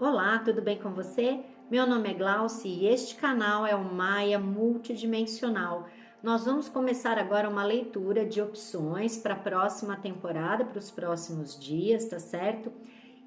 Olá, tudo bem com você? Meu nome é Glauci e este canal é o Maia Multidimensional. Nós vamos começar agora uma leitura de opções para a próxima temporada, para os próximos dias, tá certo?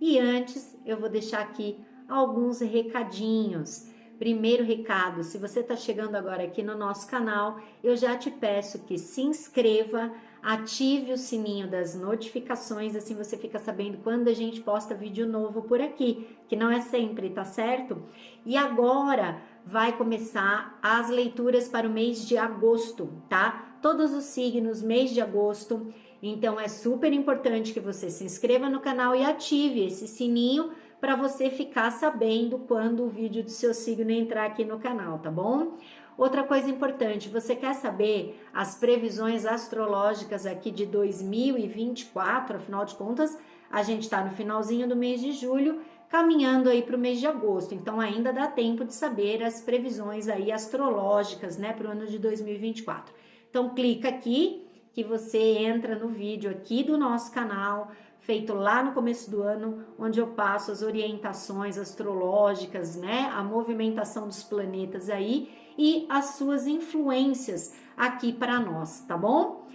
E antes eu vou deixar aqui alguns recadinhos. Primeiro recado, se você está chegando agora aqui no nosso canal, eu já te peço que se inscreva, ative o sininho das notificações, assim você fica sabendo quando a gente posta vídeo novo por aqui, que não é sempre, tá certo? E agora vai começar as leituras para o mês de agosto, tá? Todos os signos, mês de agosto. Então é super importante que você se inscreva no canal e ative esse sininho para você ficar sabendo quando o vídeo do seu signo entrar aqui no canal, tá bom? Outra coisa importante, você quer saber as previsões astrológicas aqui de 2024? Afinal de contas, a gente está no finalzinho do mês de julho, caminhando aí para o mês de agosto, então ainda dá tempo de saber as previsões aí astrológicas, né, para o ano de 2024. Então clica aqui que você entra no vídeo aqui do nosso canal, feito lá no começo do ano, onde eu passo as orientações astrológicas, né, a movimentação dos planetas aí e as suas influências aqui para nós, tá bom?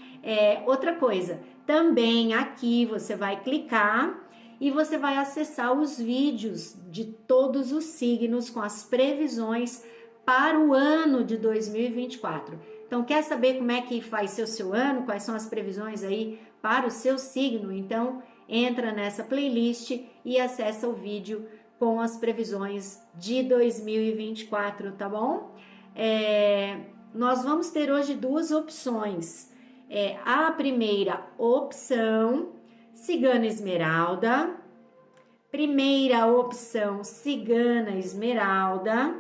Outra coisa, também aqui você vai clicar e você vai acessar os vídeos de todos os signos com as previsões para o ano de 2024. Então, quer saber como é que vai ser o seu ano? Quais são as previsões aí para o seu signo? Então, entra nessa playlist e acessa o vídeo com as previsões de 2024, tá bom? Nós vamos ter hoje duas opções. A primeira opção, Cigana Esmeralda. Primeira opção, Cigana Esmeralda.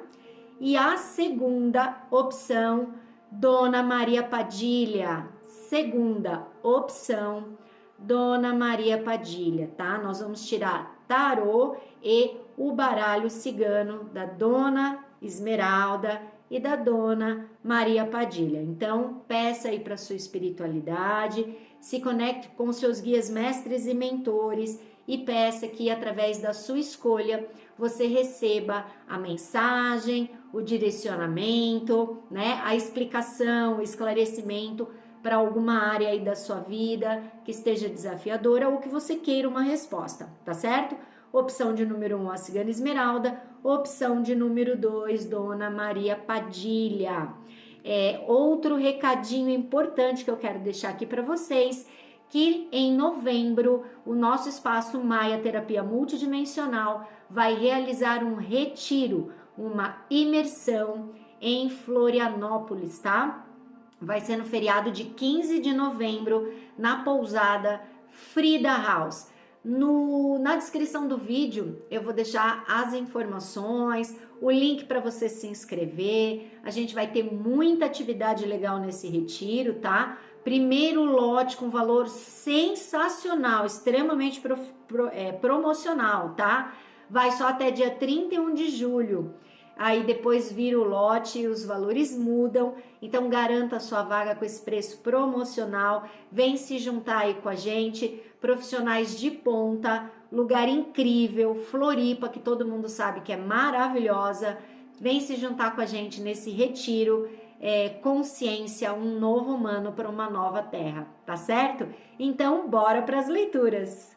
E a segunda opção, Dona Maria Padilha. Segunda opção, Dona Maria Padilha, tá? Nós vamos tirar tarô e o baralho cigano da Dona Esmeralda e da Dona Maria Padilha. Então, peça aí para sua espiritualidade, se conecte com seus guias mestres e mentores e peça que através da sua escolha você receba a mensagem, o direcionamento, né, a explicação, o esclarecimento para alguma área aí da sua vida que esteja desafiadora ou que você queira uma resposta, tá certo? Opção de número 1, a Cigana Esmeralda. Opção de número 2, Dona Maria Padilha. Outro recadinho importante que eu quero deixar aqui para vocês, que em novembro o nosso espaço Maia Terapia Multidimensional vai realizar um retiro, uma imersão em Florianópolis, tá? Vai ser no feriado de 15 de novembro, na pousada Frida House. Na descrição do vídeo eu vou deixar as informações, o link para você se inscrever. A gente vai ter muita atividade legal nesse retiro, tá? Primeiro lote com valor sensacional, extremamente promocional, tá? Vai só até dia 31 de julho. Aí depois vira o lote e os valores mudam, então garanta a sua vaga com esse preço promocional. Vem se juntar aí com a gente, profissionais de ponta, lugar incrível, Floripa, que todo mundo sabe que é maravilhosa. Vem se juntar com a gente nesse retiro, consciência, um novo humano para uma nova terra, tá certo? Então bora para as leituras.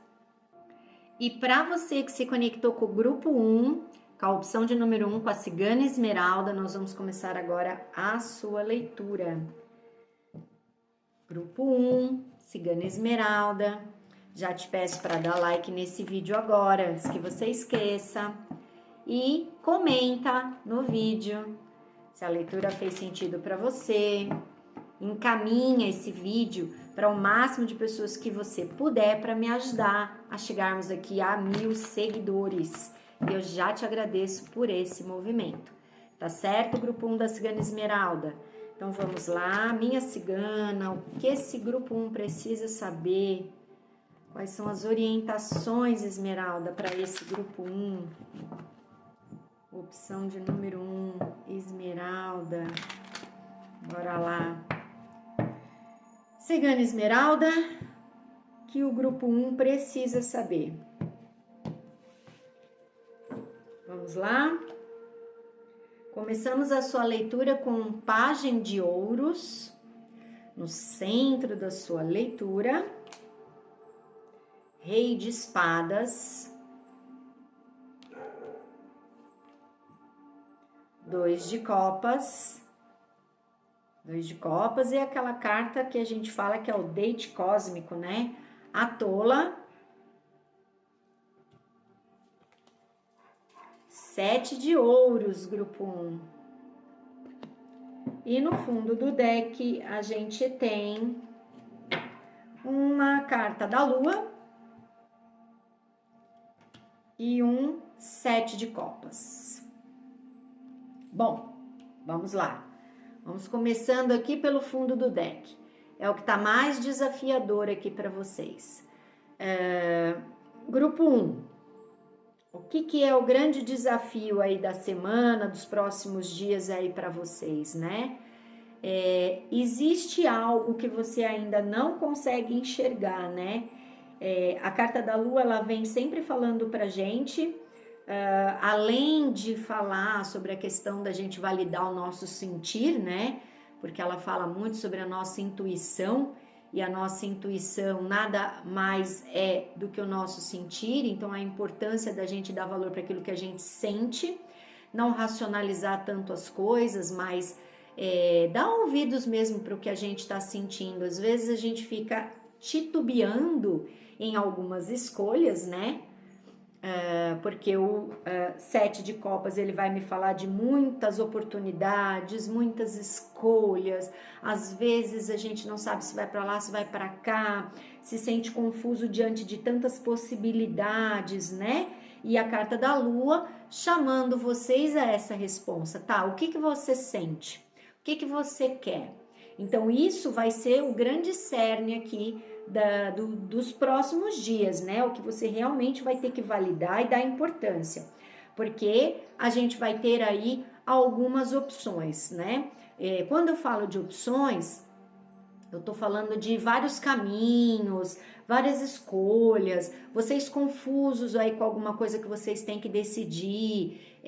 E para você que se conectou com o grupo 1, com a opção de número 1, com a Cigana Esmeralda, nós vamos começar agora a sua leitura. Grupo 1, Cigana Esmeralda. Já te peço para dar like nesse vídeo agora, antes que você esqueça. E comenta no vídeo se a leitura fez sentido para você. Encaminha esse vídeo para o máximo de pessoas que você puder para me ajudar a chegarmos aqui a 1000 seguidores. Eu já te agradeço por esse movimento, tá certo? Grupo 1 da Cigana Esmeralda. Então vamos lá, minha cigana, o que esse grupo 1 precisa saber? Quais são as orientações, Esmeralda, para esse grupo 1? Opção de número 1, Esmeralda. Bora lá. Cigana Esmeralda, que o grupo 1 precisa saber. Vamos lá? Começamos a sua leitura com um pajem de ouros no centro da sua leitura, rei de espadas, 2 de copas. 2 de copas é aquela carta que a gente fala que é o date cósmico, né? A tola. 7 de ouros, grupo 1. E no fundo do deck a gente tem uma carta da lua e um 7 de copas. Bom, vamos lá. Vamos começando aqui pelo fundo do deck. É o que está mais desafiador aqui para vocês. Grupo 1. O que é o grande desafio aí da semana, dos próximos dias aí para vocês, né? Existe algo que você ainda não consegue enxergar, né? A carta da lua, ela vem sempre falando pra gente, além de falar sobre a questão da gente validar o nosso sentir, né? Porque ela fala muito sobre a nossa intuição, e a nossa intuição nada mais é do que o nosso sentir, então a importância da gente dar valor para aquilo que a gente sente, não racionalizar tanto as coisas, mas dar ouvidos mesmo para o que a gente está sentindo. Às vezes a gente fica titubeando em algumas escolhas, né? Porque o 7 de copas, ele vai me falar de muitas oportunidades, muitas escolhas. Às vezes a gente não sabe se vai para lá, se vai para cá, se sente confuso diante de tantas possibilidades, né? E a carta da lua chamando vocês a essa responsa, tá? O que você sente? O que você quer? Então isso vai ser o grande cerne aqui dos próximos dias, né? O que você realmente vai ter que validar e dar importância, porque a gente vai ter aí algumas opções, né? Quando eu falo de opções, eu tô falando de vários caminhos, várias escolhas, vocês confusos aí com alguma coisa que vocês têm que decidir,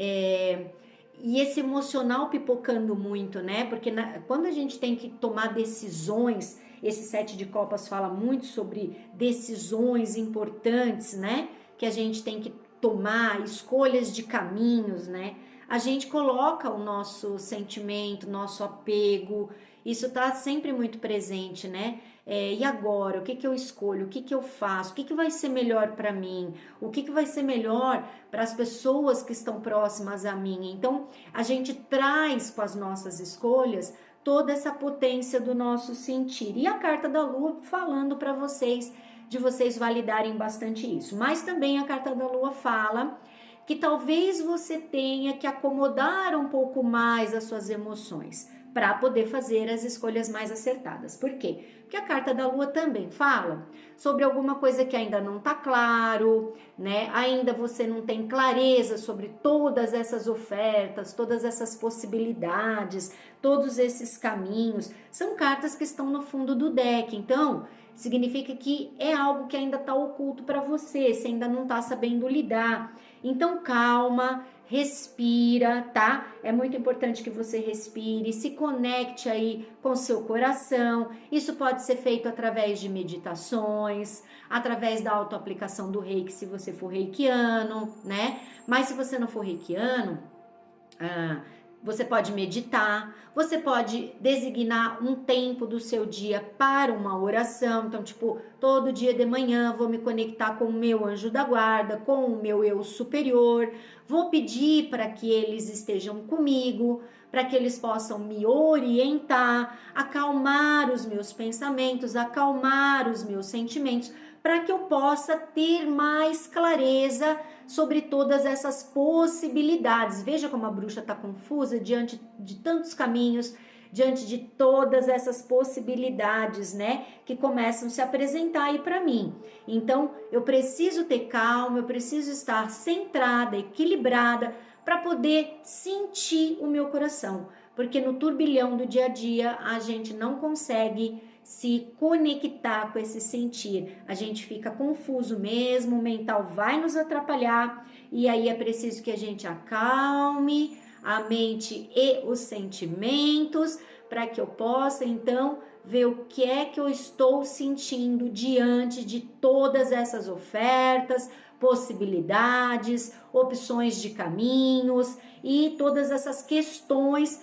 e esse emocional pipocando muito, né? Porque quando a gente tem que tomar decisões, esse 7 de copas fala muito sobre decisões importantes, né? Que a gente tem que tomar, escolhas de caminhos, né? A gente coloca o nosso sentimento, nosso apego, isso tá sempre muito presente, né? E agora, o que eu escolho, o que eu faço, o que vai ser melhor para mim, o que vai ser melhor para as pessoas que estão próximas a mim. Então, a gente traz com as nossas escolhas toda essa potência do nosso sentir. E a carta da lua falando para vocês, de vocês validarem bastante isso. Mas também a carta da lua fala que talvez você tenha que acomodar um pouco mais as suas emoções para poder fazer as escolhas mais acertadas. Por quê? Porque a carta da lua também fala sobre alguma coisa que ainda não está claro, né? Ainda você não tem clareza sobre todas essas ofertas, todas essas possibilidades, todos esses caminhos. São cartas que estão no fundo do deck, então significa que é algo que ainda está oculto para você ainda não está sabendo lidar. Então calma, respira, tá? É muito importante que você respire, se conecte aí com seu coração. Isso pode ser feito através de meditações, através da autoaplicação do reiki, se você for reikiano, né? Mas se você não for reikiano, você pode meditar, você pode designar um tempo do seu dia para uma oração. Então, tipo, todo dia de manhã vou me conectar com o meu anjo da guarda, com o meu eu superior, vou pedir para que eles estejam comigo, para que eles possam me orientar, acalmar os meus pensamentos, acalmar os meus sentimentos, para que eu possa ter mais clareza sobre todas essas possibilidades. Veja como a bruxa está confusa diante de tantos caminhos, diante de todas essas possibilidades, né, que começam a se apresentar aí para mim. Então, eu preciso ter calma, eu preciso estar centrada, equilibrada, para poder sentir o meu coração, porque no turbilhão do dia a dia a gente não consegue se conectar com esse sentir. A gente fica confuso mesmo, o mental vai nos atrapalhar e aí é preciso que a gente acalme a mente e os sentimentos para que eu possa então ver o que é que eu estou sentindo diante de todas essas ofertas, possibilidades, opções de caminhos e todas essas questões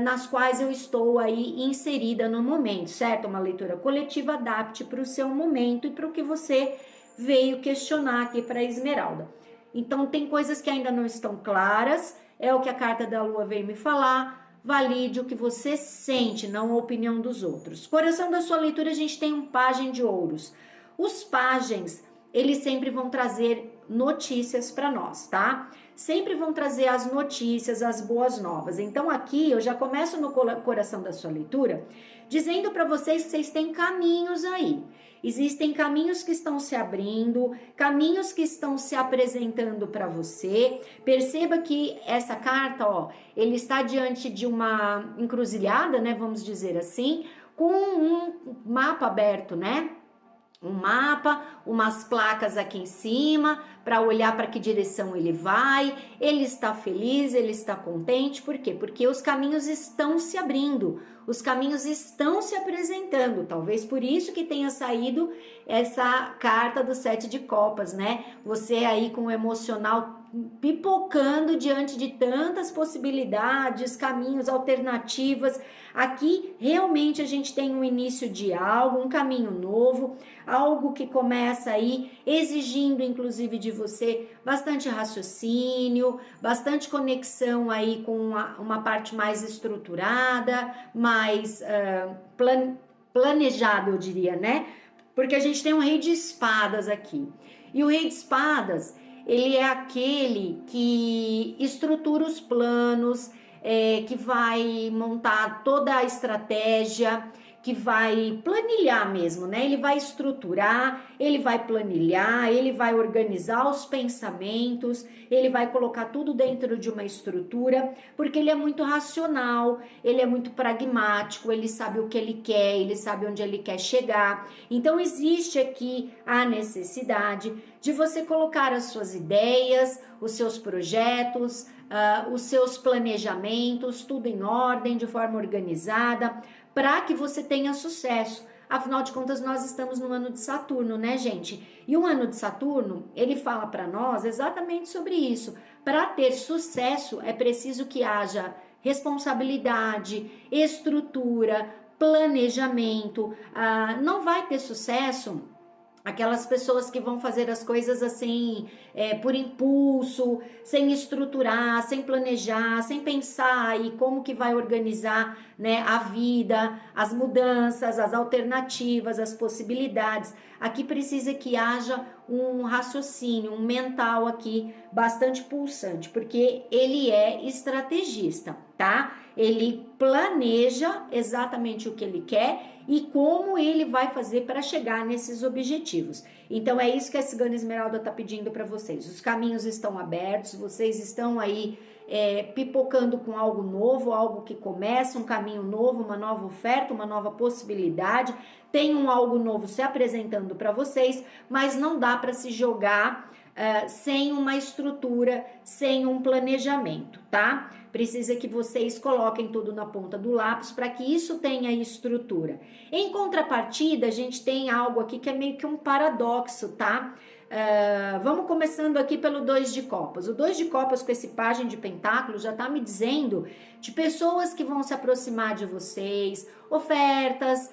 nas quais eu estou aí inserida no momento, certo? Uma leitura coletiva, adapte para o seu momento e para o que você veio questionar aqui para a Esmeralda. Então, tem coisas que ainda não estão claras, é o que a carta da Lua veio me falar, valide o que você sente, não a opinião dos outros. Coração da sua leitura, a gente tem um pajem de ouros. Os pagens, eles sempre vão trazer notícias para nós, tá? Sempre vão trazer as notícias, as boas novas. Então aqui eu já começo no coração da sua leitura dizendo para vocês que vocês têm caminhos aí. Existem caminhos que estão se abrindo, caminhos que estão se apresentando para você. Perceba que essa carta, ó, ele está diante de uma encruzilhada, né, vamos dizer assim, com um mapa aberto, né? Um mapa, umas placas aqui em cima para olhar para que direção ele vai. Ele está feliz, ele está contente, por quê? Porque os caminhos estão se abrindo, os caminhos estão se apresentando, talvez por isso que tenha saído essa carta do 7 de copas, né? Você aí com o emocional pipocando diante de tantas possibilidades, caminhos, alternativas. Aqui realmente a gente tem um início de algo, um caminho novo, algo que começa aí exigindo inclusive de você bastante raciocínio, bastante conexão aí com uma parte mais estruturada, mais planejada, eu diria, né? Porque a gente tem um rei de espadas aqui. E o rei de espadas, ele é aquele que estrutura os planos, que vai montar toda a estratégia, que vai planilhar mesmo, né? Ele vai estruturar, ele vai planilhar, ele vai organizar os pensamentos, ele vai colocar tudo dentro de uma estrutura, porque ele é muito racional, ele é muito pragmático, ele sabe o que ele quer, ele sabe onde ele quer chegar. Então existe aqui a necessidade de você colocar as suas ideias, os seus projetos, os seus planejamentos, tudo em ordem, de forma organizada, para que você tenha sucesso. Afinal de contas, nós estamos no ano de Saturno, né, gente? E o ano de Saturno, ele fala para nós exatamente sobre isso. Para ter sucesso, é preciso que haja responsabilidade, estrutura, planejamento. Não vai ter sucesso aquelas pessoas que vão fazer as coisas assim, por impulso, sem estruturar, sem planejar, sem pensar aí como que vai organizar, né, a vida, as mudanças, as alternativas, as possibilidades. Aqui precisa que haja um raciocínio, um mental aqui bastante pulsante, porque ele é estrategista, tá? Ele planeja exatamente o que ele quer e como ele vai fazer para chegar nesses objetivos. Então é isso que a Cigana Esmeralda está pedindo para vocês. Os caminhos estão abertos, vocês estão aí pipocando com algo novo, algo que começa, um caminho novo, uma nova oferta, uma nova possibilidade. Tem algo novo se apresentando para vocês, mas não dá para se jogar sem uma estrutura, sem um planejamento, tá? Precisa que vocês coloquem tudo na ponta do lápis para que isso tenha estrutura. Em contrapartida, a gente tem algo aqui que é meio que um paradoxo, tá? Vamos começando aqui pelo 2 de copas. O 2 de copas com esse pajem de pentáculos já tá me dizendo de pessoas que vão se aproximar de vocês, ofertas.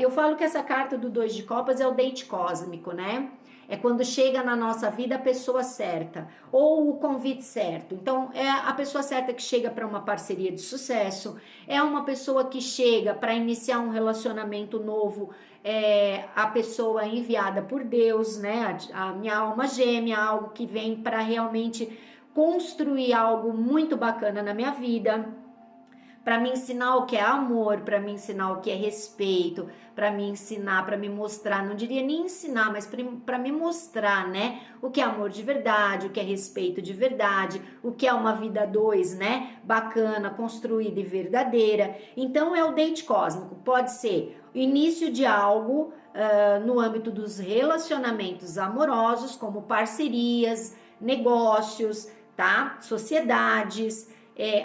Eu falo que essa carta do 2 de copas é o date cósmico, né? É quando chega na nossa vida a pessoa certa ou o convite certo. Então, é a pessoa certa que chega para uma parceria de sucesso, é uma pessoa que chega para iniciar um relacionamento novo, a pessoa enviada por Deus, né? A minha alma gêmea, algo que vem para realmente construir algo muito bacana na minha vida. para me ensinar o que é amor, para me ensinar o que é respeito, para me ensinar, para me mostrar, não diria nem ensinar, mas para me mostrar, né, o que é amor de verdade, o que é respeito de verdade, o que é uma vida a dois, né, bacana, construída e verdadeira. Então é o date cósmico, pode ser o início de algo no âmbito dos relacionamentos amorosos, como parcerias, negócios, tá? Sociedades,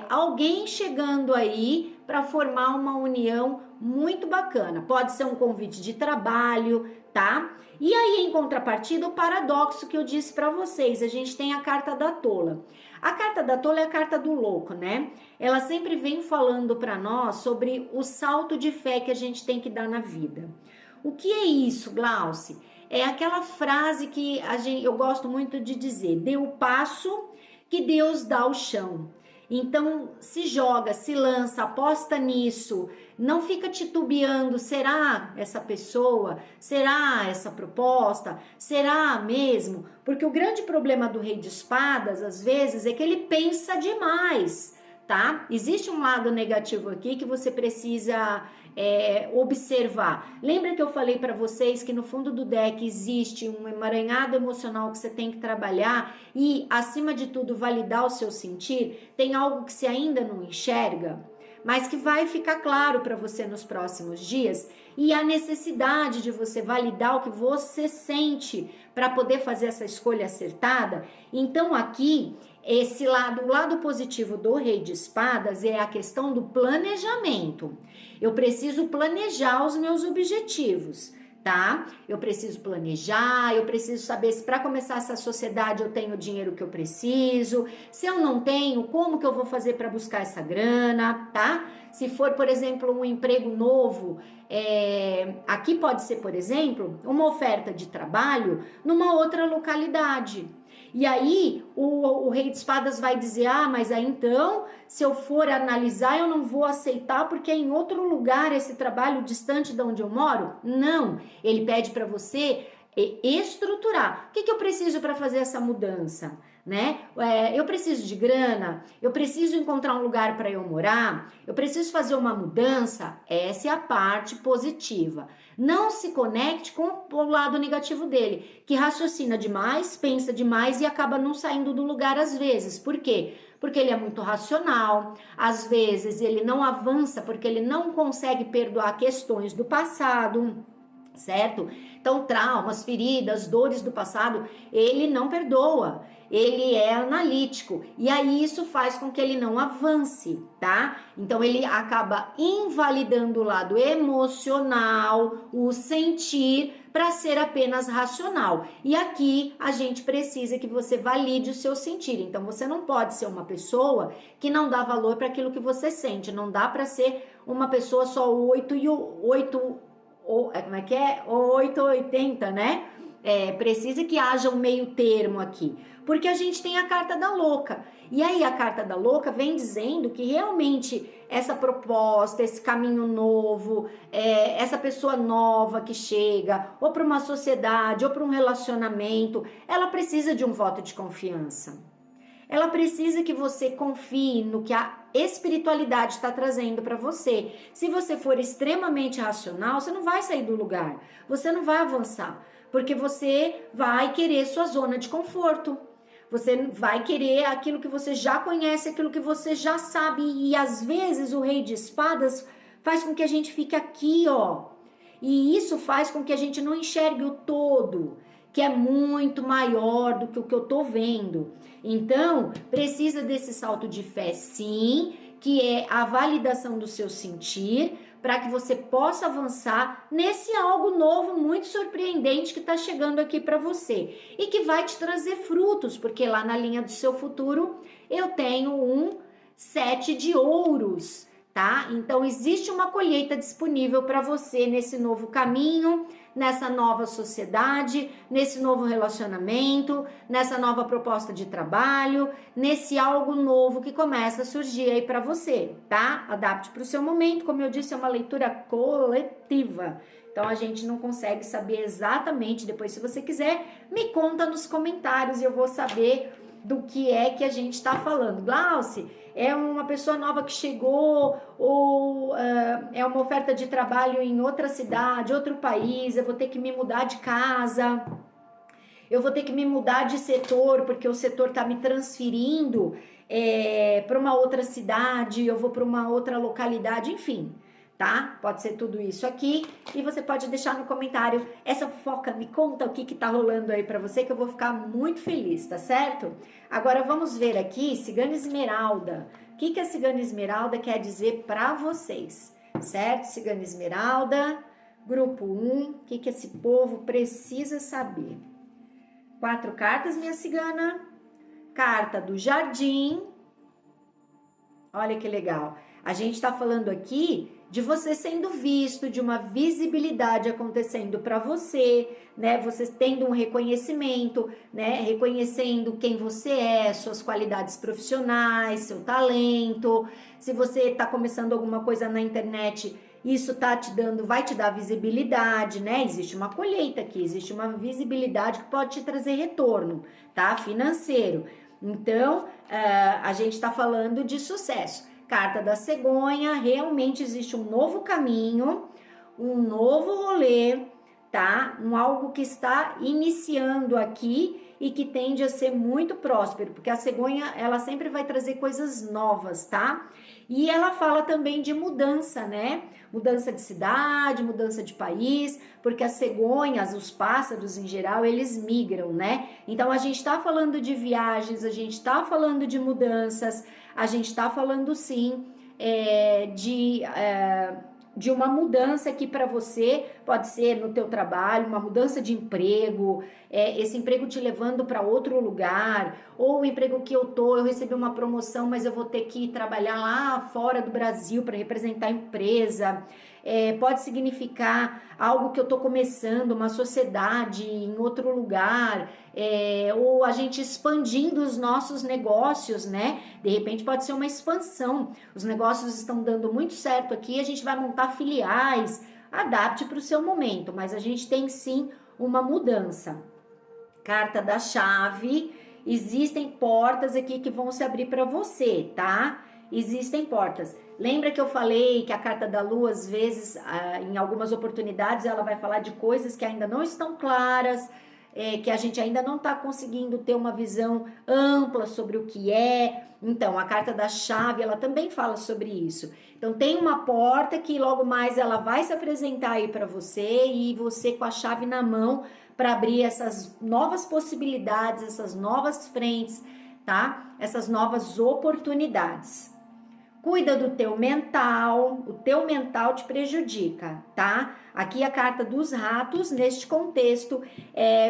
alguém chegando aí para formar uma união muito bacana. Pode ser um convite de trabalho, tá? E aí, em contrapartida, o paradoxo que eu disse para vocês, a gente tem a carta da tola. A carta da tola é a carta do louco, né? Ela sempre vem falando para nós sobre o salto de fé que a gente tem que dar na vida. O que é isso, Glauce? É aquela frase que eu gosto muito de dizer: dê o passo que Deus dá o chão. Então, se joga, se lança, aposta nisso, não fica titubeando, será essa pessoa? Será essa proposta? Será mesmo? Porque o grande problema do rei de espadas, às vezes, é que ele pensa demais, tá? Existe um lado negativo aqui que você precisa observar. Lembra que eu falei para vocês que no fundo do deck existe um emaranhado emocional que você tem que trabalhar e, acima de tudo, validar o seu sentir? Tem algo que você ainda não enxerga, mas que vai ficar claro para você nos próximos dias, e a necessidade de você validar o que você sente para poder fazer essa escolha acertada. Então aqui, o lado positivo do rei de espadas é a questão do planejamento. Eu preciso planejar os meus objetivos, tá? Eu preciso planejar, eu preciso saber se para começar essa sociedade eu tenho o dinheiro que eu preciso, se eu não tenho, como que eu vou fazer para buscar essa grana, tá? Se for, por exemplo, um emprego novo, aqui pode ser, por exemplo, uma oferta de trabalho numa outra localidade. E aí o rei de espadas vai dizer: ah, mas aí então, se eu for analisar, eu não vou aceitar porque é em outro lugar esse trabalho distante de onde eu moro? Não, ele pede para você estruturar. O que eu preciso para fazer essa mudança? Né? Eu preciso de grana, eu preciso encontrar um lugar para eu morar, eu preciso fazer uma mudança. Essa é a parte positiva. Não se conecte com o lado negativo dele, que raciocina demais, pensa demais e acaba não saindo do lugar às vezes. Por quê? Porque ele é muito racional, às vezes ele não avança porque ele não consegue perdoar questões do passado, certo? Então, traumas, feridas, dores do passado, ele não perdoa, ele é analítico, e aí isso faz com que ele não avance, tá? Então, ele acaba invalidando o lado emocional, o sentir, para ser apenas racional. E aqui a gente precisa que você valide o seu sentir. Então, você não pode ser uma pessoa que não dá valor para aquilo que você sente, não dá para ser uma pessoa só 880, né? Precisa que haja um meio termo aqui, porque a gente tem a carta da louca, e aí a carta da louca vem dizendo que realmente essa proposta, esse caminho novo, essa pessoa nova que chega, ou para uma sociedade, ou para um relacionamento, ela precisa de um voto de confiança. Ela precisa que você confie no que a espiritualidade está trazendo para você. Se você for extremamente racional, você não vai sair do lugar, você não vai avançar, porque você vai querer sua zona de conforto. Você vai querer aquilo que você já conhece, aquilo que você já sabe, e às vezes o rei de espadas faz com que a gente fique aqui, ó. E isso faz com que a gente não enxergue o todo, que é muito maior do que o que eu tô vendo. Então, precisa desse salto de fé, sim, que é a validação do seu sentir, para que você possa avançar nesse algo novo, muito surpreendente que está chegando aqui para você e que vai te trazer frutos, porque lá na linha do seu futuro eu tenho um 7 de ouros, tá? Então existe uma colheita disponível para você nesse novo caminho, nessa nova sociedade, nesse novo relacionamento, nessa nova proposta de trabalho, nesse algo novo que começa a surgir aí para você, tá? Adapte para o seu momento, como eu disse, é uma leitura coletiva. Então a gente não consegue saber exatamente. Depois, se você quiser, me conta nos comentários e eu vou saber do que é que a gente está falando. Glauci, é uma pessoa nova que chegou, ou é uma oferta de trabalho em outra cidade, outro país, eu vou ter que me mudar de casa, eu vou ter que me mudar de setor, porque o setor está me transferindo para uma outra cidade, eu vou para uma outra localidade, enfim, tá? Pode ser tudo isso aqui, e você pode deixar no comentário essa fofoca, me conta o que tá rolando aí para você, que eu vou ficar muito feliz, tá certo? Agora vamos ver aqui, cigana esmeralda. O que a cigana esmeralda quer dizer para vocês, certo? Cigana esmeralda, grupo 1, o que esse povo precisa saber? 4 cartas, minha cigana. Carta do jardim. Olha que legal. A gente está falando aqui de você sendo visto, de uma visibilidade acontecendo para você, né? Você tendo um reconhecimento, né? Reconhecendo quem você é, suas qualidades profissionais, seu talento. Se você está começando alguma coisa na internet, isso tá te dando, vai te dar visibilidade, né? Existe uma colheita aqui, existe uma visibilidade que pode te trazer retorno, tá? Financeiro. Então, a gente tá falando de sucesso. Carta da cegonha, realmente existe um novo caminho, um novo rolê, tá? Algo que está iniciando aqui e que tende a ser muito próspero, porque a cegonha, ela sempre vai trazer coisas novas, tá? E ela fala também de mudança, né? Mudança de cidade, mudança de país, porque as cegonhas, os pássaros em geral, eles migram, né? Então a gente tá falando de viagens, a gente tá falando de mudanças, a gente tá falando sim de uma mudança que para você pode ser no teu trabalho, uma mudança de emprego, esse emprego te levando para outro lugar, ou o emprego que eu recebi uma promoção, mas eu vou ter que trabalhar lá fora do Brasil para representar a empresa. Pode significar algo que eu tô começando, uma sociedade em outro lugar, ou a gente expandindo os nossos negócios, né? De repente pode ser uma expansão. Os negócios estão dando muito certo aqui, a gente vai montar filiais, adapte para o seu momento, mas a gente tem sim uma mudança. Carta da chave, existem portas aqui que vão se abrir para você, tá? Existem portas. Lembra que eu falei que a carta da lua, às vezes, em algumas oportunidades, ela vai falar de coisas que ainda não estão claras, que a gente ainda não está conseguindo ter uma visão ampla sobre o que é. Então, a carta da chave, ela também fala sobre isso. Então, tem uma porta que logo mais ela vai se apresentar aí para você, e você com a chave na mão para abrir essas novas possibilidades, essas novas frentes, tá? Essas novas oportunidades. Cuida do teu mental, o teu mental te prejudica, tá? Aqui a carta dos ratos, neste contexto,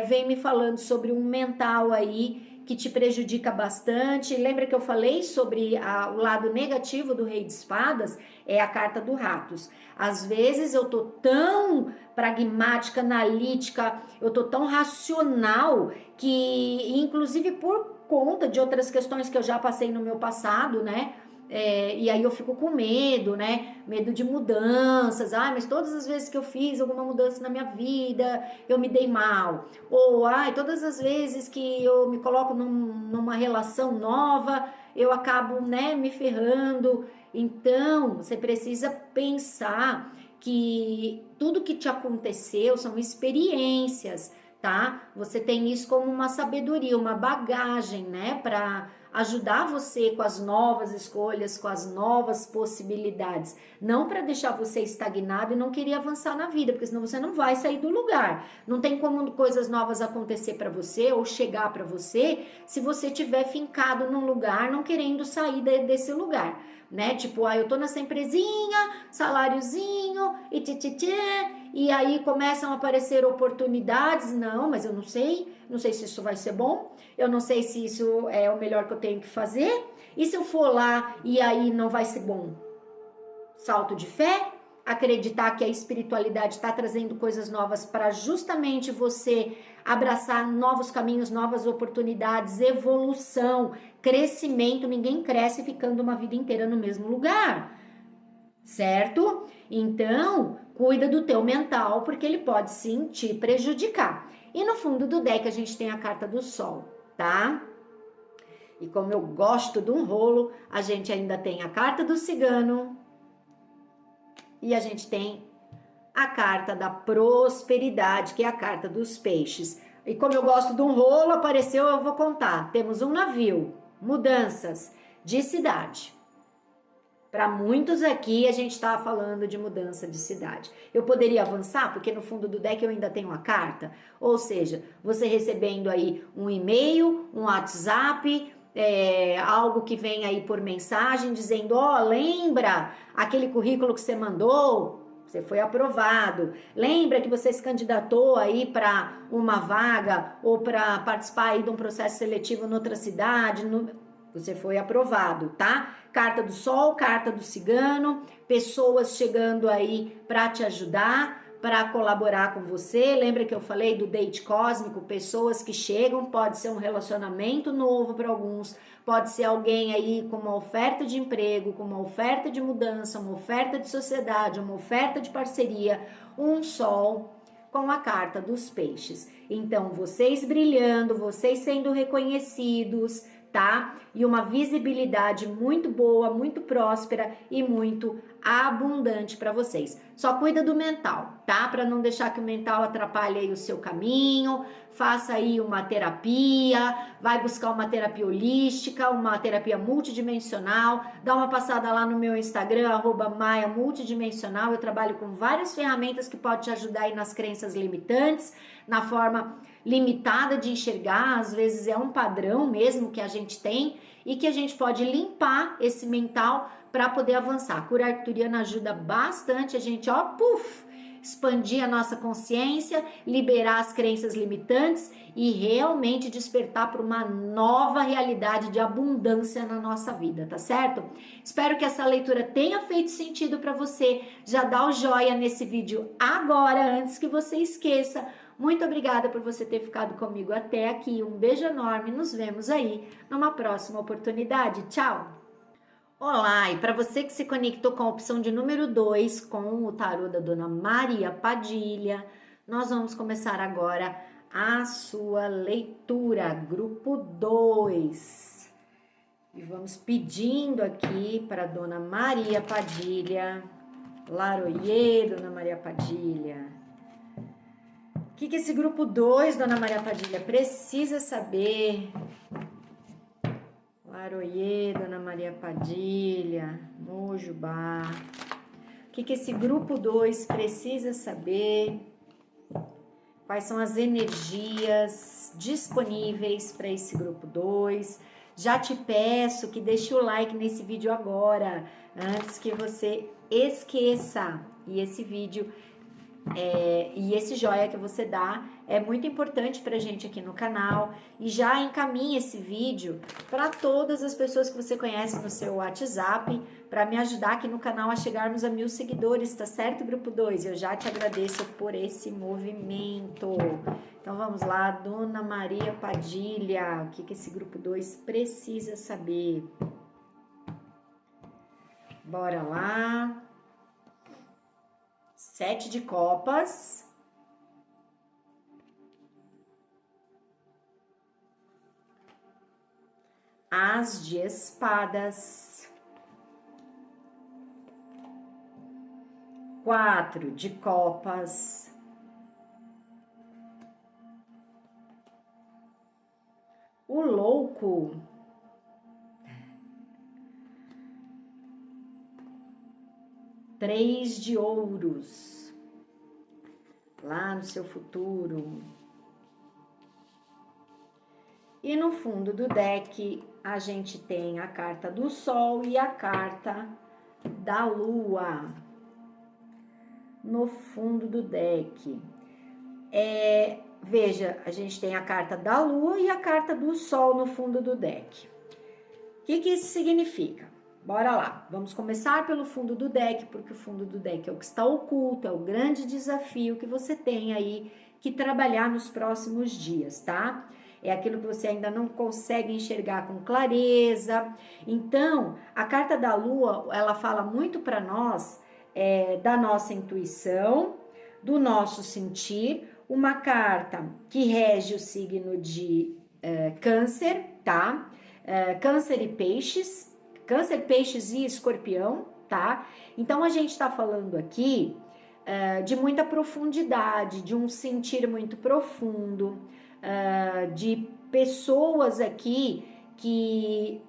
vem me falando sobre um mental aí que te prejudica bastante. Lembra que eu falei sobre o lado negativo do Rei de Espadas? É a carta do ratos. Às vezes eu tô tão pragmática, analítica, eu tô tão racional que, inclusive por conta de outras questões que eu já passei no meu passado, né? E aí eu fico com medo, né? Medo de mudanças. Mas todas as vezes que eu fiz alguma mudança na minha vida, eu me dei mal. Ou, todas as vezes que eu me coloco numa relação nova, eu acabo, né, me ferrando. Então, você precisa pensar que tudo que te aconteceu são experiências, tá? Você tem isso como uma sabedoria, uma bagagem, né, para ajudar você com as novas escolhas, com as novas possibilidades, não para deixar você estagnado e não querer avançar na vida, porque senão você não vai sair do lugar. Não tem como coisas novas acontecer para você ou chegar para você se você estiver fincado num lugar não querendo sair desse lugar, né? Tipo, eu tô nessa empresinha, saláriozinho e e aí começam a aparecer oportunidades. Não, mas eu não sei se isso vai ser bom, eu não sei se isso é o melhor que eu tenho que fazer, e se eu for lá e aí não vai ser bom? Salto de fé, acreditar que a espiritualidade está trazendo coisas novas para justamente você abraçar novos caminhos, novas oportunidades, evolução, crescimento. Ninguém cresce ficando uma vida inteira no mesmo lugar, certo? Então, cuida do teu mental, porque ele pode sim te prejudicar. E no fundo do deck a gente tem a carta do Sol, tá? E como eu gosto de um rolo, a gente ainda tem a carta do cigano e a gente tem a carta da prosperidade, que é a carta dos peixes. E como eu gosto de um rolo, apareceu, eu vou contar. Temos um navio, mudanças de cidade. Para muitos aqui, a gente está falando de mudança de cidade. Eu poderia avançar, porque no fundo do deck eu ainda tenho uma carta. Ou seja, você recebendo aí um e-mail, um WhatsApp, algo que vem aí por mensagem, dizendo, ó, lembra aquele currículo que você mandou? Você foi aprovado. Lembra que você se candidatou aí para uma vaga ou para participar aí de um processo seletivo em outra cidade? Você foi aprovado, tá? Carta do Sol, carta do Cigano, pessoas chegando aí para te ajudar, para colaborar com você. Lembra que eu falei do date cósmico? Pessoas que chegam, pode ser um relacionamento novo para alguns, pode ser alguém aí com uma oferta de emprego, com uma oferta de mudança, uma oferta de sociedade, uma oferta de parceria, um sol com a carta dos peixes. Então, vocês brilhando, vocês sendo reconhecidos, tá? E uma visibilidade muito boa, muito próspera e muito abundante para vocês. Só cuida do mental, tá? Para não deixar que o mental atrapalhe aí o seu caminho. Faça aí uma terapia, vai buscar uma terapia holística, uma terapia multidimensional. Dá uma passada lá no meu Instagram, @maiamultidimensional. Eu trabalho com várias ferramentas que podem te ajudar aí nas crenças limitantes, na forma limitada de enxergar, às vezes é um padrão mesmo que a gente tem e que a gente pode limpar esse mental para poder avançar. A cura arcturiana ajuda bastante a gente, expandir a nossa consciência, liberar as crenças limitantes e realmente despertar para uma nova realidade de abundância na nossa vida, tá certo? Espero que essa leitura tenha feito sentido para você. Já dá o joinha nesse vídeo agora, antes que você esqueça. Muito obrigada por você ter ficado comigo até aqui. Um beijo enorme. Nos vemos aí numa próxima oportunidade. Tchau! Olá! E para você que se conectou com a opção de número 2, com o tarô da Dona Maria Padilha, nós vamos começar agora a sua leitura, grupo 2. E vamos pedindo aqui para Dona Maria Padilha, Laroie, Dona Maria Padilha. O que esse grupo 2, Dona Maria Padilha, precisa saber? Laroie, Dona Maria Padilha, Mojubá. O que esse grupo 2 precisa saber? Quais são as energias disponíveis para esse grupo 2? Já te peço que deixe o like nesse vídeo agora, antes que você esqueça. E esse vídeo e esse joia que você dá é muito importante pra gente aqui no canal. E já encaminhe esse vídeo para todas as pessoas que você conhece no seu WhatsApp, para me ajudar aqui no canal a chegarmos a 1000 seguidores, tá certo, grupo 2? Eu já te agradeço por esse movimento. Então vamos lá, Dona Maria Padilha, o que esse grupo 2 precisa saber? Bora lá. 7 de copas. As de espadas. 4 de copas. O louco. 3 de ouros, lá no seu futuro. E no fundo do deck, a gente tem a carta do Sol e a carta da Lua. No fundo do deck. Veja, a gente tem a carta da Lua e a carta do Sol no fundo do deck. O que isso significa? Bora lá, vamos começar pelo fundo do deck, porque o fundo do deck é o que está oculto, é o grande desafio que você tem aí que trabalhar nos próximos dias, tá? É aquilo que você ainda não consegue enxergar com clareza. Então, a carta da Lua, ela fala muito para nós da nossa intuição, do nosso sentir, uma carta que rege o signo de Câncer, tá? Câncer e Peixes, Câncer, Peixes e Escorpião, tá? Então a gente tá falando aqui de muita profundidade, de um sentir muito profundo, de pessoas aqui que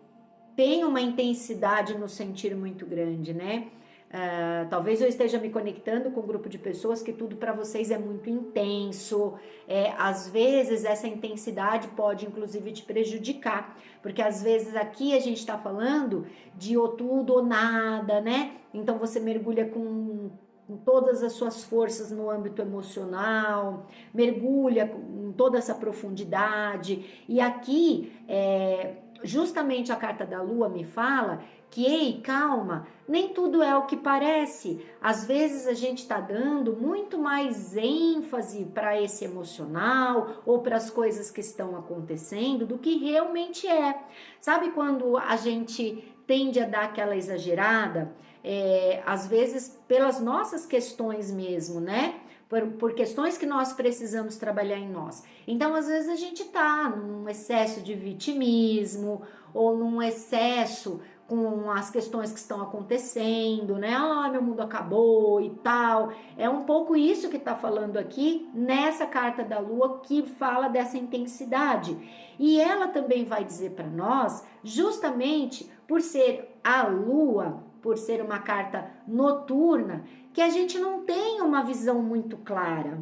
têm uma intensidade no sentir muito grande, né? Talvez eu esteja me conectando com um grupo de pessoas que tudo para vocês é muito intenso. Às vezes essa intensidade pode inclusive te prejudicar, porque às vezes aqui a gente está falando de ou tudo ou nada, né? Então você mergulha com todas as suas forças no âmbito emocional, mergulha em toda essa profundidade. E aqui, justamente a carta da Lua me fala que, ei, calma, nem tudo é o que parece. Às vezes a gente está dando muito mais ênfase para esse emocional ou para as coisas que estão acontecendo do que realmente é. Sabe quando a gente tende a dar aquela exagerada? Às vezes pelas nossas questões mesmo, né? Por questões que nós precisamos trabalhar em nós. Então, às vezes a gente tá num excesso de vitimismo ou num excesso com as questões que estão acontecendo, né? Meu mundo acabou e tal. É um pouco isso que tá falando aqui nessa carta da Lua, que fala dessa intensidade. E ela também vai dizer para nós, justamente por ser a Lua, por ser uma carta noturna, que a gente não tem uma visão muito clara.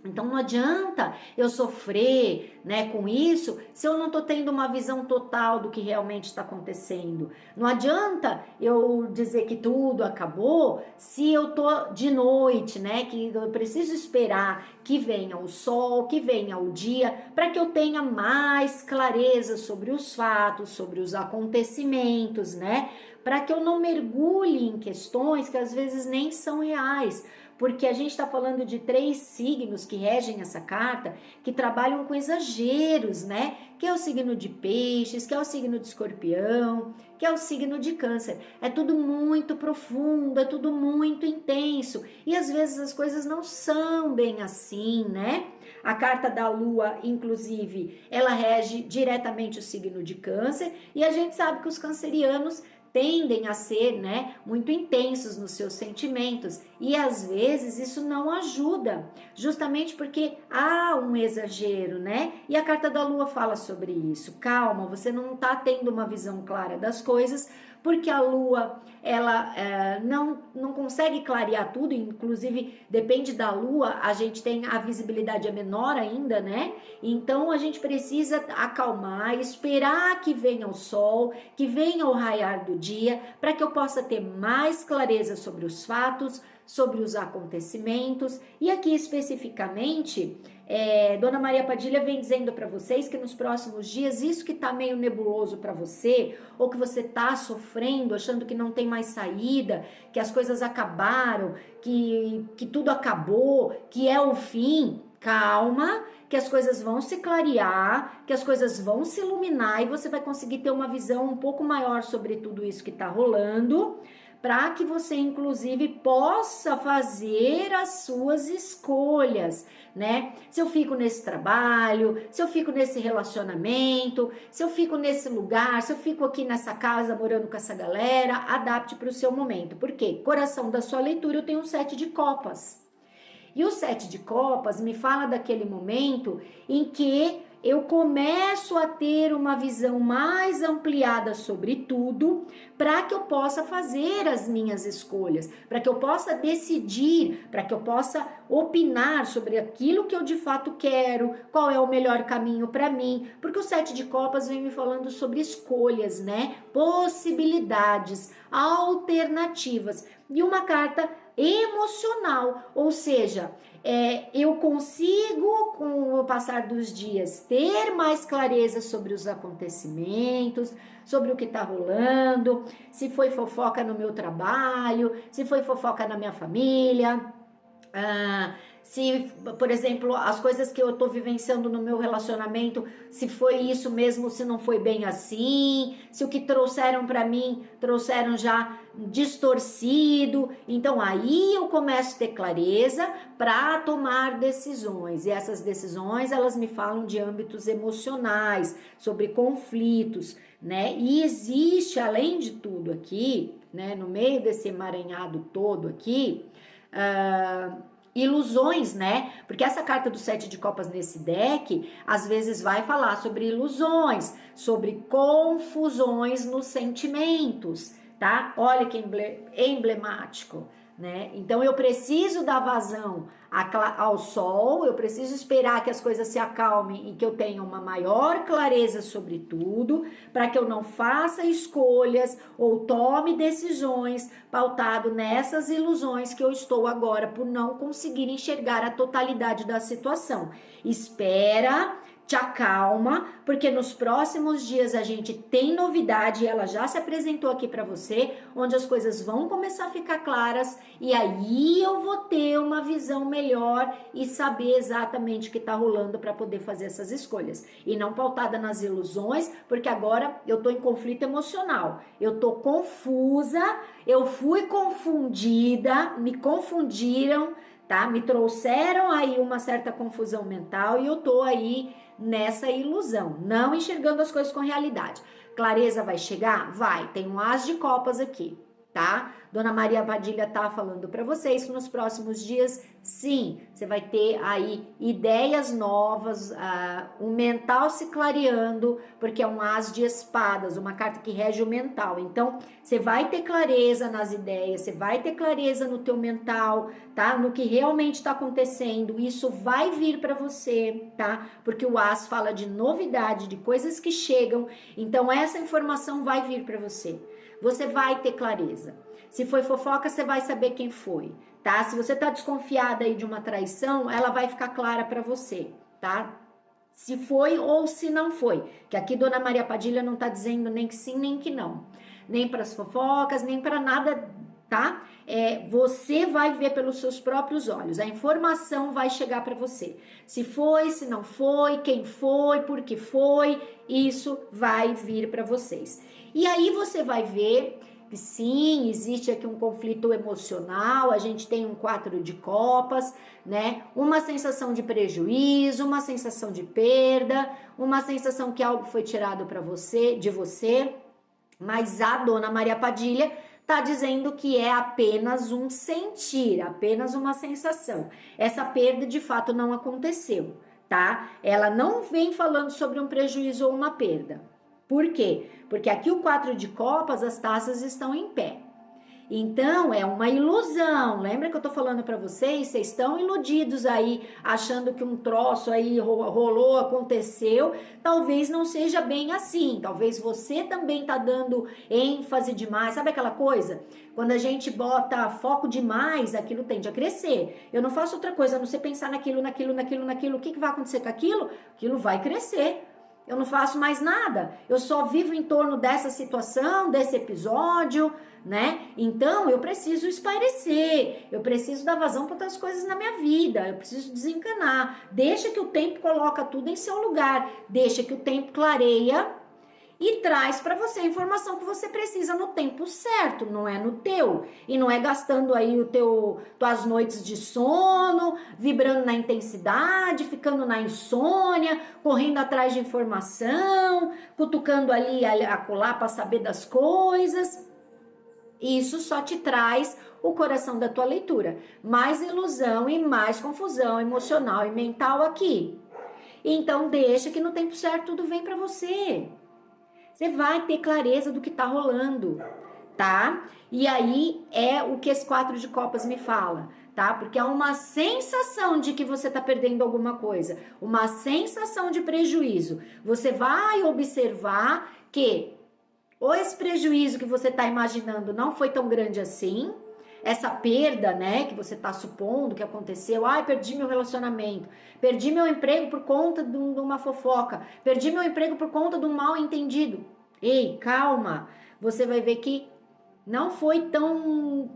Então não adianta eu sofrer, né, com isso se eu não tô tendo uma visão total do que realmente está acontecendo. Não adianta eu dizer que tudo acabou se eu tô de noite, né, que eu preciso esperar que venha o sol, que venha o dia, para que eu tenha mais clareza sobre os fatos, sobre os acontecimentos, né, para que eu não mergulhe em questões que às vezes nem são reais. Porque a gente está falando de 3 signos que regem essa carta, que trabalham com exageros, né? Que é o signo de Peixes, que é o signo de Escorpião, que é o signo de Câncer. É tudo muito profundo, é tudo muito intenso. E às vezes as coisas não são bem assim, né? A carta da Lua, inclusive, ela rege diretamente o signo de Câncer. E a gente sabe que os cancerianos tendem a ser, né, muito intensos nos seus sentimentos, e às vezes isso não ajuda, justamente porque há um exagero, né? E a carta da Lua fala sobre isso. Calma, você não está tendo uma visão clara das coisas, porque a Lua, ela não consegue clarear tudo, inclusive depende da Lua, a gente tem a visibilidade menor ainda, né? Então a gente precisa acalmar, esperar que venha o sol, que venha o raiar do dia, para que eu possa ter mais clareza sobre os fatos, sobre os acontecimentos. E aqui especificamente, Dona Maria Padilha vem dizendo para vocês que nos próximos dias, isso que tá meio nebuloso para você, ou que você tá sofrendo, achando que não tem mais saída, que as coisas acabaram, que tudo acabou, que é o fim, calma, que as coisas vão se clarear, que as coisas vão se iluminar e você vai conseguir ter uma visão um pouco maior sobre tudo isso que tá rolando, para que você, inclusive, possa fazer as suas escolhas, né? Se eu fico nesse trabalho, se eu fico nesse relacionamento, se eu fico nesse lugar, se eu fico aqui nessa casa morando com essa galera, adapte para o seu momento. Por quê? Coração da sua leitura, eu tenho um 7 de copas. E o 7 de copas me fala daquele momento em que eu começo a ter uma visão mais ampliada sobre tudo, para que eu possa fazer as minhas escolhas, para que eu possa decidir, para que eu possa opinar sobre aquilo que eu de fato quero, qual é o melhor caminho para mim, porque o 7 de copas vem me falando sobre escolhas, né? Possibilidades, alternativas. E uma carta emocional, ou seja, eu consigo, com o passar dos dias, ter mais clareza sobre os acontecimentos, sobre o que está rolando, se foi fofoca no meu trabalho, se foi fofoca na minha família, se, por exemplo, as coisas que eu estou vivenciando no meu relacionamento, se foi isso mesmo, se não foi bem assim, se o que trouxeram para mim, trouxeram já distorcido. Então aí eu começo a ter clareza para tomar decisões, e essas decisões, elas me falam de âmbitos emocionais, sobre conflitos, né? E existe, além de tudo aqui, né, no meio desse emaranhado todo aqui, ilusões, né? Porque essa carta do 7 de copas nesse deck, às vezes vai falar sobre ilusões, sobre confusões nos sentimentos, tá? Olha que emblemático, né? Então eu preciso dar vazão ao sol, eu preciso esperar que as coisas se acalmem e que eu tenha uma maior clareza sobre tudo, para que eu não faça escolhas ou tome decisões pautado nessas ilusões que eu estou agora por não conseguir enxergar a totalidade da situação. Espera, te acalma, porque nos próximos dias a gente tem novidade, ela já se apresentou aqui para você, onde as coisas vão começar a ficar claras e aí eu vou ter uma visão melhor e saber exatamente o que está rolando para poder fazer essas escolhas. E não pautada nas ilusões, porque agora eu estou em conflito emocional, eu estou confusa, eu fui confundida, me confundiram, tá? Me trouxeram aí uma certa confusão mental e eu tô aí nessa ilusão, não enxergando as coisas com realidade. Clareza vai chegar? Vai. Tem um as de copas aqui, tá? Dona Maria Padilha tá falando para vocês que nos próximos dias, sim, você vai ter aí ideias novas, o mental se clareando, porque é um as de espadas, uma carta que rege o mental. Então, você vai ter clareza nas ideias, você vai ter clareza no teu mental, tá? No que realmente está acontecendo, isso vai vir para você, tá? Porque o as fala de novidade, de coisas que chegam, então essa informação vai vir para você. Você vai ter clareza. Se foi fofoca, você vai saber quem foi, tá? Se você tá desconfiada aí de uma traição, ela vai ficar clara para você, tá? Se foi ou se não foi. Que aqui Dona Maria Padilha não tá dizendo nem que sim, nem que não. Nem para as fofocas, nem para nada, tá? Você vai ver pelos seus próprios olhos. A informação vai chegar para você. Se foi, se não foi, quem foi, por que foi, isso vai vir para vocês. E aí você vai ver que sim, existe aqui um conflito emocional, a gente tem um 4 de copas, né? Uma sensação de prejuízo, uma sensação de perda, uma sensação que algo foi tirado de você, mas a Dona Maria Padilha tá dizendo que é apenas um sentir, apenas uma sensação. Essa perda de fato não aconteceu, tá? Ela não vem falando sobre um prejuízo ou uma perda. Por quê? Porque aqui o 4 de copas, as taças estão em pé. Então, é uma ilusão. Lembra que eu tô falando para vocês? Vocês estão iludidos aí, achando que um troço aí rolou, aconteceu. Talvez não seja bem assim. Talvez você também tá dando ênfase demais. Sabe aquela coisa? Quando a gente bota foco demais, aquilo tende a crescer. Eu não faço outra coisa a não ser pensar naquilo. O que vai acontecer com aquilo? Aquilo vai crescer. Eu não faço mais nada, eu só vivo em torno dessa situação, desse episódio, né? Então, eu preciso espairecer, eu preciso dar vazão para outras coisas na minha vida, eu preciso desencanar. Deixa que o tempo coloca tudo em seu lugar, deixa que o tempo clareia e traz para você a informação que você precisa no tempo certo, não é no teu. E não é gastando aí tuas noites de sono, vibrando na intensidade, ficando na insônia, correndo atrás de informação, cutucando ali acolá para saber das coisas. Isso só te traz o coração da tua leitura. Mais ilusão e mais confusão emocional e mental aqui. Então deixa que no tempo certo tudo vem para você. Você vai ter clareza do que tá rolando, tá? E aí é o que esse 4 de copas me fala, tá? Porque é uma sensação de que você tá perdendo alguma coisa, uma sensação de prejuízo. Você vai observar que ou esse prejuízo que você tá imaginando não foi tão grande assim, essa perda, né, que você tá supondo que aconteceu, perdi meu relacionamento, perdi meu emprego por conta de uma fofoca, perdi meu emprego por conta de um mal entendido. Ei, calma, você vai ver que não foi tão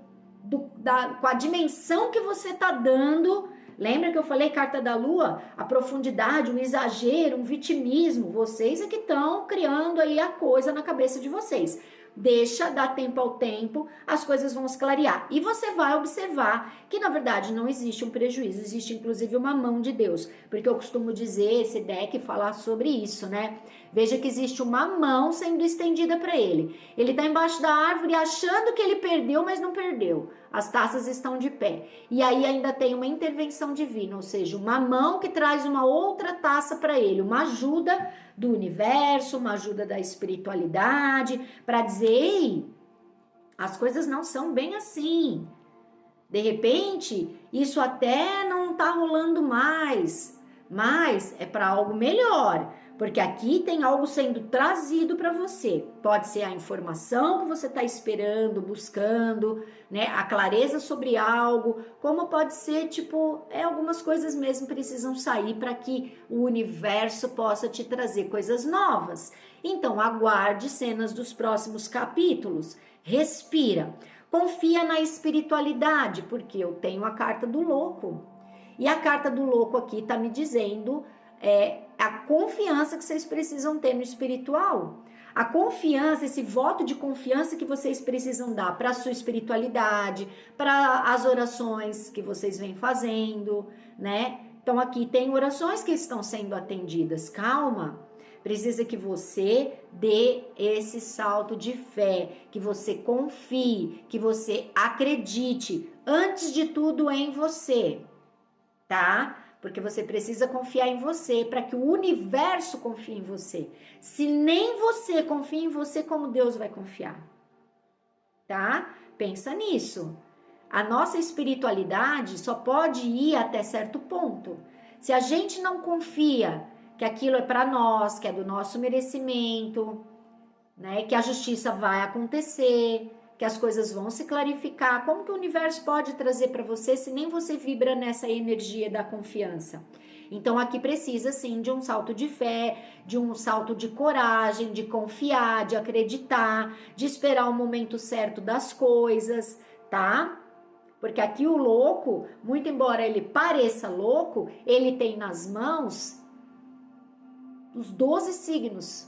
com a dimensão que você tá dando. Lembra que eu falei carta da lua? A profundidade, um exagero, um vitimismo. Vocês é que estão criando aí a coisa na cabeça de vocês. deixa, dá tempo ao tempo, as coisas vão se clarear. E você vai observar que, na verdade, não existe um prejuízo, existe inclusive uma mão de Deus. Porque eu costumo dizer, esse deck falar sobre isso, né? Veja que existe uma mão sendo estendida para ele. Ele está embaixo da árvore achando que ele perdeu, mas não perdeu. As taças estão de pé. E aí ainda tem uma intervenção divina, ou seja, uma mão que traz uma outra taça para ele, uma ajuda do universo, uma ajuda da espiritualidade, para dizer, ei, as coisas não são bem assim. De repente, isso até não tá rolando mais, mas é para algo melhor, porque aqui tem algo sendo trazido para você. Pode ser a informação que você está esperando, buscando, né? A clareza sobre algo, como pode ser, tipo, algumas coisas mesmo precisam sair para que o universo possa te trazer coisas novas. Então, aguarde cenas dos próximos capítulos. Respira. Confia na espiritualidade, porque eu tenho a carta do louco. E a carta do louco aqui está me dizendo a confiança que vocês precisam ter no espiritual. A confiança, esse voto de confiança que vocês precisam dar para a sua espiritualidade, para as orações que vocês vêm fazendo, né? Então aqui tem orações que estão sendo atendidas. Calma. Precisa que você dê esse salto de fé, que você confie, que você acredite, antes de tudo em você, tá? Porque você precisa confiar em você, para que o universo confie em você. Se nem você confia em você, como Deus vai confiar? Tá? Pensa nisso. A nossa espiritualidade só pode ir até certo ponto. Se a gente não confia que aquilo é para nós, que é do nosso merecimento, né? Que a justiça vai acontecer, que as coisas vão se clarificar. Como que o universo pode trazer para você se nem você vibra nessa energia da confiança? Então aqui precisa sim de um salto de fé, de um salto de coragem, de confiar, de acreditar, de esperar o momento certo das coisas, tá? Porque aqui o louco, muito embora ele pareça louco, ele tem nas mãos os 12 signos,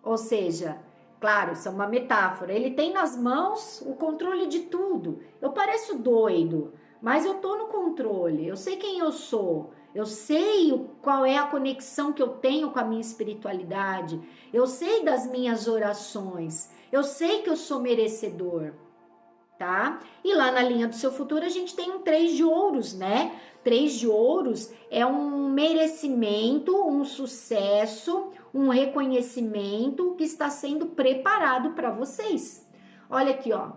ou seja, claro, isso é uma metáfora, ele tem nas mãos o controle de tudo. Eu pareço doido, mas eu tô no controle, eu sei quem eu sou, eu sei qual é a conexão que eu tenho com a minha espiritualidade, eu sei das minhas orações, eu sei que eu sou merecedor, tá? E lá na linha do seu futuro a gente tem um 3 de ouros, né? 3 de ouros é um merecimento, um sucesso, um reconhecimento que está sendo preparado para vocês. Olha aqui, ó.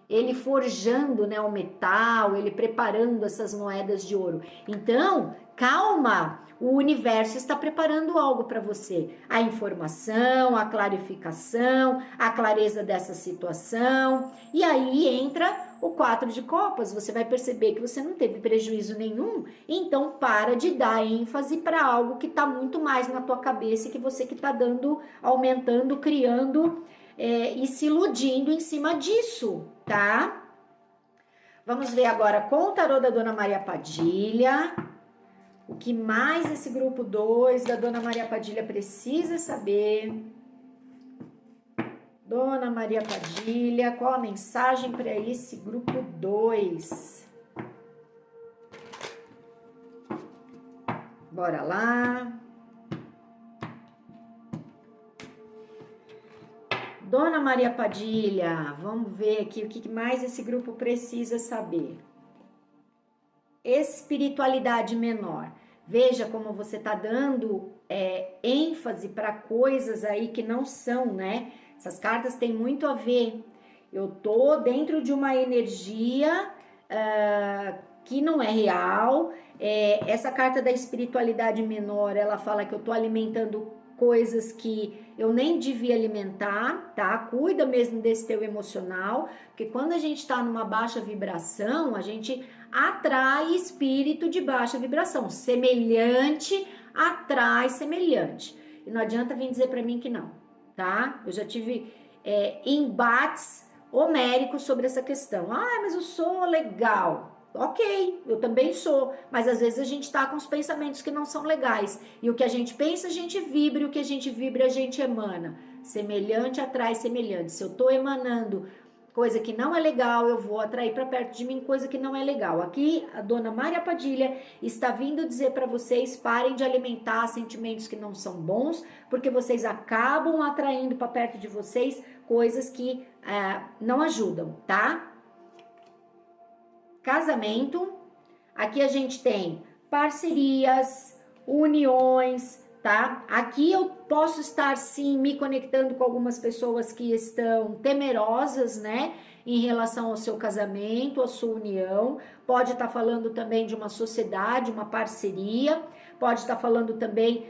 Ele forjando, né, o metal, ele preparando essas moedas de ouro. Então, calma, o universo está preparando algo para você. A informação, a clarificação, a clareza dessa situação. E aí entra o 4 de copas, você vai perceber que você não teve prejuízo nenhum, então para de dar ênfase para algo que está muito mais na tua cabeça e que você que está dando, aumentando, criando e se iludindo em cima disso, tá? Vamos ver agora com o tarô da Dona Maria Padilha, o que mais esse grupo 2 da Dona Maria Padilha precisa saber. Dona Maria Padilha, qual a mensagem para esse grupo 2? Bora lá. Dona Maria Padilha, vamos ver aqui o que mais esse grupo precisa saber. Espiritualidade menor. Veja como você está dando ênfase para coisas aí que não são, né? Essas cartas têm muito a ver. Eu tô dentro de uma energia que não é real. Essa carta da espiritualidade menor, ela fala que eu tô alimentando coisas que eu nem devia alimentar, tá? Cuida mesmo desse teu emocional, porque quando a gente tá numa baixa vibração, a gente atrai espírito de baixa vibração. Semelhante atrai semelhante. E não adianta vir dizer para mim que não, tá? Eu já tive embates homéricos sobre essa questão. Ah, mas eu sou legal. Ok, eu também sou, mas às vezes a gente tá com os pensamentos que não são legais. E o que a gente pensa, a gente vibra, e o que a gente vibra, a gente emana. Semelhante atrai semelhante. Se eu tô emanando coisa que não é legal, eu vou atrair para perto de mim coisa que não é legal. Aqui, a dona Mária Padilha está vindo dizer para vocês, parem de alimentar sentimentos que não são bons, porque vocês acabam atraindo para perto de vocês coisas que não ajudam, tá? Casamento, aqui a gente tem parcerias, uniões, tá? Aqui eu posso estar sim me conectando com algumas pessoas que estão temerosas, né? Em relação ao seu casamento, à sua união. Pode estar falando também de uma sociedade, uma parceria. Pode estar falando também,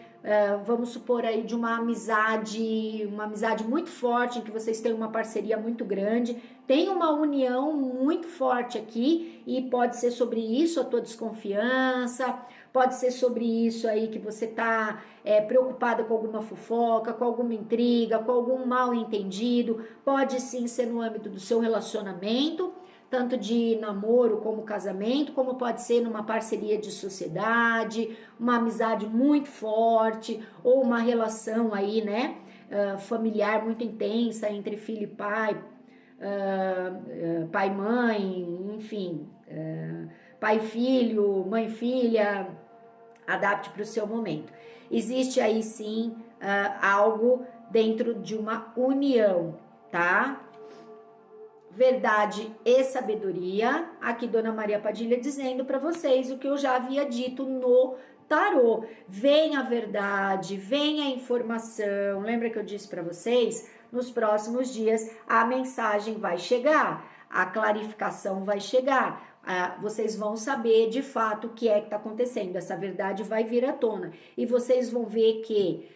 vamos supor aí, de uma amizade muito forte, em que vocês têm uma parceria muito grande. Tem uma união muito forte aqui e pode ser sobre isso a tua desconfiança, pode ser sobre isso aí que você tá preocupada com alguma fofoca, com alguma intriga, com algum mal entendido. Pode sim ser no âmbito do seu relacionamento, tanto de namoro como casamento, como pode ser numa parceria de sociedade, uma amizade muito forte, ou uma relação aí, né, familiar muito intensa entre filho e pai, pai e mãe, enfim, pai e filho, mãe e filha, adapte para o seu momento. Existe aí sim algo dentro de uma união, tá? Verdade e sabedoria. Aqui Dona Maria Padilha dizendo para vocês o que eu já havia dito no tarô. Vem a verdade, vem a informação. Lembra que eu disse para vocês? Nos próximos dias a mensagem vai chegar, a clarificação vai chegar. Vocês vão saber de fato o que é que está acontecendo, essa verdade vai vir à tona e vocês vão ver que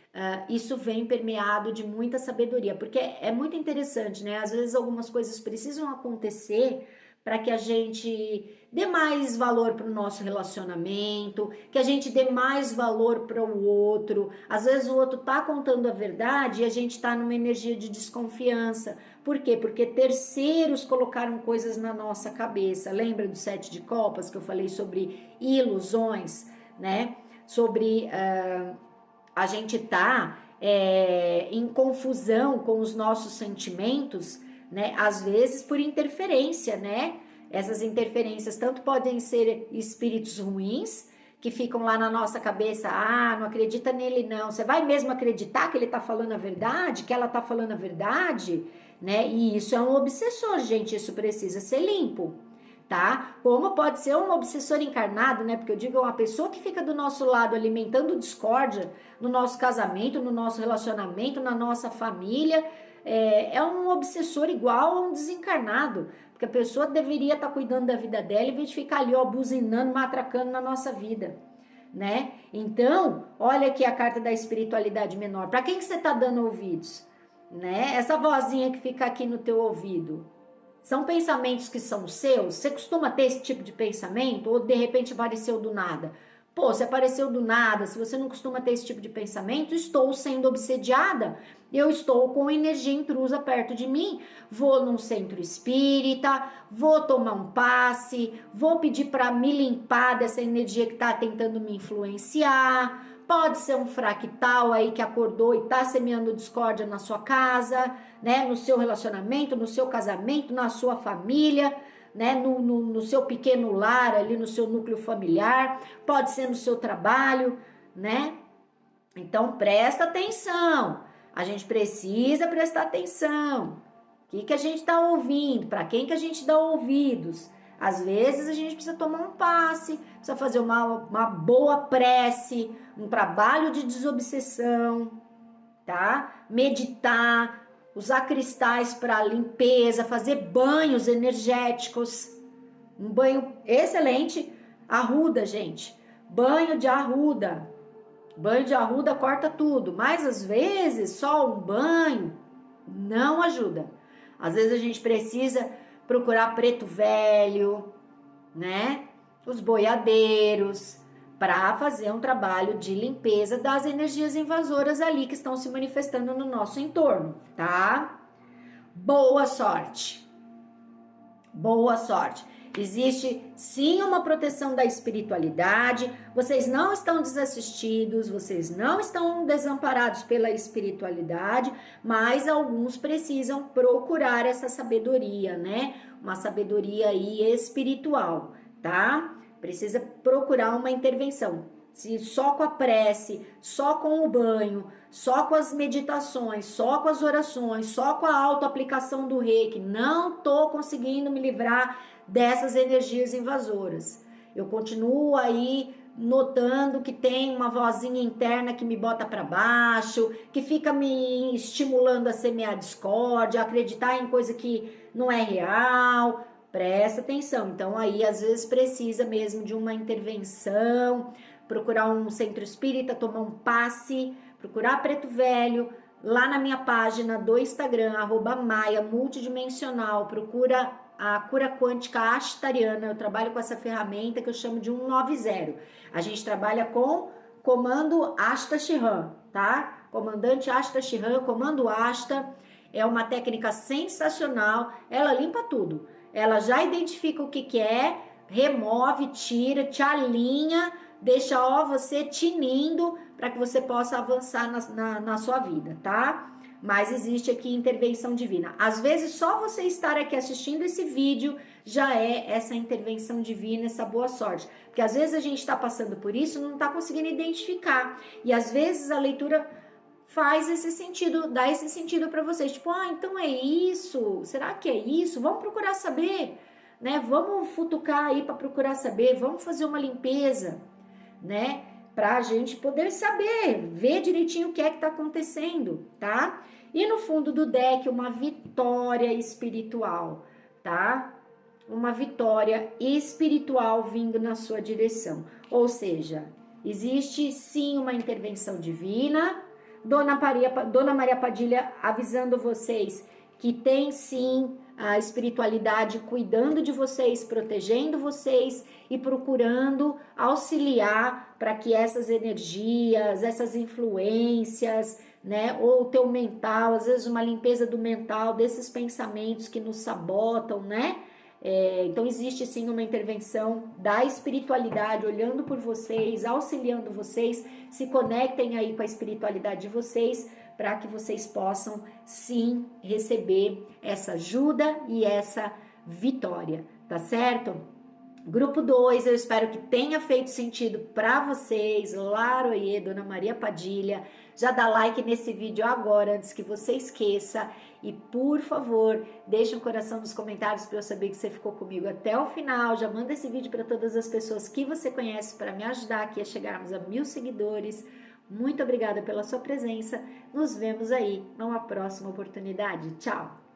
isso vem permeado de muita sabedoria, porque é muito interessante, né? Às vezes algumas coisas precisam acontecer para que a gente dê mais valor para o nosso relacionamento, que a gente dê mais valor para o outro. Às vezes o outro tá contando a verdade e a gente tá numa energia de desconfiança. Por quê? Porque terceiros colocaram coisas na nossa cabeça. Lembra do 7 de copas que eu falei sobre ilusões, né? Sobre a gente tá em confusão com os nossos sentimentos, né? Às vezes por interferência, né? Essas interferências tanto podem ser espíritos ruins que ficam lá na nossa cabeça, não acredita nele não. Você vai mesmo acreditar que ele tá falando a verdade, que ela tá falando a verdade, né? E isso é um obsessor, gente, isso precisa ser limpo, tá? Como pode ser um obsessor encarnado, né? Porque eu digo, uma pessoa que fica do nosso lado alimentando discórdia no nosso casamento, no nosso relacionamento, na nossa família, é um obsessor igual a um desencarnado, porque a pessoa deveria estar cuidando da vida dela em vez de ficar ali, ó, buzinando, matracando na nossa vida, né? Então, olha aqui a carta da espiritualidade menor. Para quem que você está dando ouvidos, né? Essa vozinha que fica aqui no teu ouvido, são pensamentos que são seus? Você costuma ter esse tipo de pensamento? Ou de repente apareceu do nada? Pô, se apareceu do nada, se você não costuma ter esse tipo de pensamento, estou sendo obsediada, eu estou com energia intrusa perto de mim, vou num centro espírita, vou tomar um passe, vou pedir para me limpar dessa energia que está tentando me influenciar. Pode ser um fractal aí que acordou e está semeando discórdia na sua casa, né, no seu relacionamento, no seu casamento, na sua família, né, no seu pequeno lar, ali no seu núcleo familiar, pode ser no seu trabalho, né? Então presta atenção, a gente precisa prestar atenção. O que a gente está ouvindo? Para quem que a gente dá ouvidos? Às vezes a gente precisa tomar um passe, precisa fazer uma boa prece, um trabalho de desobsessão, tá? Meditar, usar cristais para limpeza, fazer banhos energéticos, um banho excelente, arruda, gente, banho de arruda corta tudo, mas às vezes só um banho não ajuda, às vezes a gente precisa procurar preto velho, né, os boiadeiros, para fazer um trabalho de limpeza das energias invasoras ali que estão se manifestando no nosso entorno, tá? Boa sorte! Boa sorte! Existe sim uma proteção da espiritualidade, vocês não estão desassistidos, vocês não estão desamparados pela espiritualidade, mas alguns precisam procurar essa sabedoria, né? Uma sabedoria aí espiritual, tá? Precisa procurar uma intervenção. Se só com a prece, só com o banho, só com as meditações, só com as orações, só com a autoaplicação do reiki, não tô conseguindo me livrar dessas energias invasoras. Eu continuo aí notando que tem uma vozinha interna que me bota para baixo, que fica me estimulando a semear discórdia, a acreditar em coisa que não é real. Presta atenção. Então aí às vezes precisa mesmo de uma intervenção, procurar um centro espírita, tomar um passe, procurar Preto Velho, lá na minha página do Instagram, @maia multidimensional, procura a cura quântica astariana. Eu trabalho com essa ferramenta que eu chamo de 190. A gente trabalha com comando Asta Shihan, tá? Comandante Asta Shihan, comando Asta, é uma técnica sensacional, ela limpa tudo. Ela já identifica o que é, remove, tira, te alinha, deixa você tinindo para que você possa avançar na sua vida, tá? Mas existe aqui intervenção divina. Às vezes, só você estar aqui assistindo esse vídeo já é essa intervenção divina, essa boa sorte. Porque às vezes a gente está passando por isso e não está conseguindo identificar. E às vezes a leitura faz esse sentido, dá esse sentido para vocês. Tipo, então é isso? Será que é isso? Vamos procurar saber, né? Vamos futucar aí para procurar saber, vamos fazer uma limpeza, né? Pra gente poder saber, ver direitinho o que é que tá acontecendo, tá? E no fundo do deck, uma vitória espiritual, tá? Uma vitória espiritual vindo na sua direção. Ou seja, existe sim uma intervenção divina. Dona Maria Padilha avisando vocês que tem sim a espiritualidade cuidando de vocês, protegendo vocês e procurando auxiliar para que essas energias, essas influências, né, ou o teu mental, às vezes uma limpeza do mental, desses pensamentos que nos sabotam, né? Então existe sim uma intervenção da espiritualidade olhando por vocês, auxiliando vocês, se conectem aí com a espiritualidade de vocês para que vocês possam sim receber essa ajuda e essa vitória, tá certo? Grupo 2, eu espero que tenha feito sentido para vocês. Laroie, Dona Maria Padilha, já dá like nesse vídeo agora, antes que você esqueça. E por favor, deixa um coração nos comentários para eu saber que você ficou comigo até o final. Já manda esse vídeo para todas as pessoas que você conhece para me ajudar aqui a chegarmos a 1000 seguidores. Muito obrigada pela sua presença. Nos vemos aí numa próxima oportunidade. Tchau!